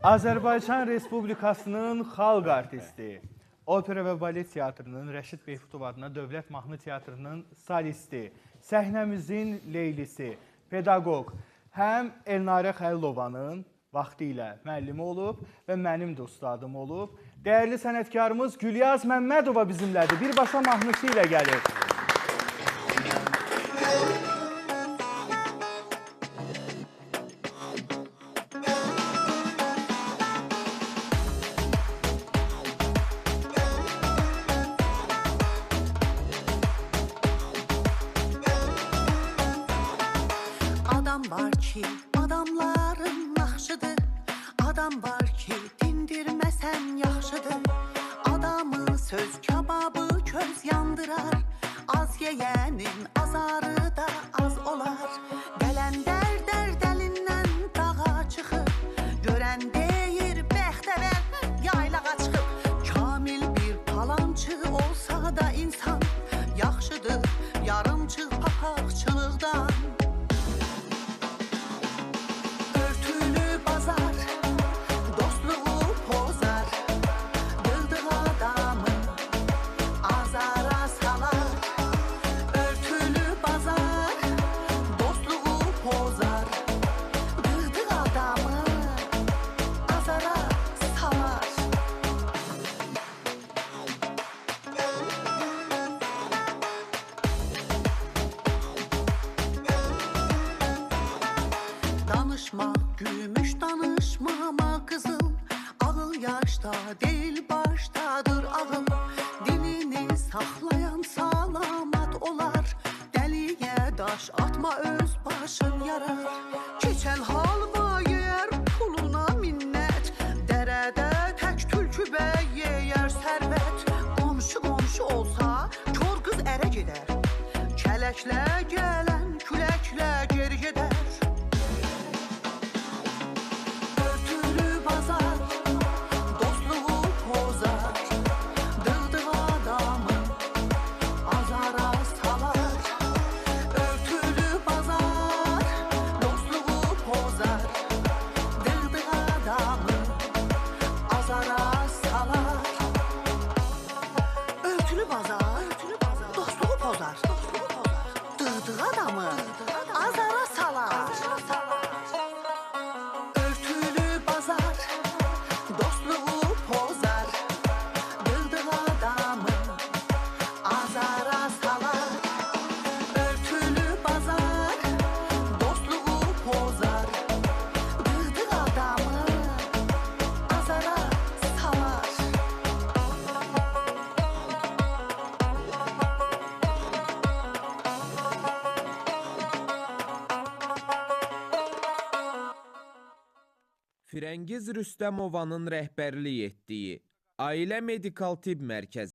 Azərbaycan Respublikasının xalq artisti, opera və balet teatrının Rəşid Beyxutov adına Dövlət Mahnı Teatrının solisti, səhnəmizin leylisi, pedaqoq, həm Elnarə Xəlilovanın vaxtı ilə müəllimi olub və mənim də ustadım olub. Dəyərli sənətkarımız Gülyaz Məmmədova bizimlədir. Birbaşa mahnısı ilə gəlir. Adam var ki, adamların naxşıdır. Adam var ki, dindirməsən yaxşıdır. Adamı söz kababı köz yandırar. Az yeyənin azarı da az olar. Gələn dərdəlindən dağa çıxır. Görən deyir bəxtəvər yaylağa çıxıb. Kamil bir palançı olsa da insan yaxşıdır. Yarımçıq papaqçılıqdan. Danışma gümüş, danışmama kızıl. Ağıl yaşta değil baştadır ağıl. Dilini saxlayan salamat olar. Dəliyə daş atma öz başın yarar. Keçəl halva yer puluna minnət. Dərədə tək tülkü bəy yeyər sərvət. Qonşu olsa kör qız ərə gedər. Kələklə gələn küləklə geri gedər. Dığdığı adamı azara salar. Örtülü bazar dostluğu pozar. Dığdığı adamı azara salar. Örtülü bazar dostluğu pozar. Dığdığı adamı azara salar. Firəngiz Rüstəmovanın rəhbərlik etdiyi Ailə Medikal Tibb Mərkəzi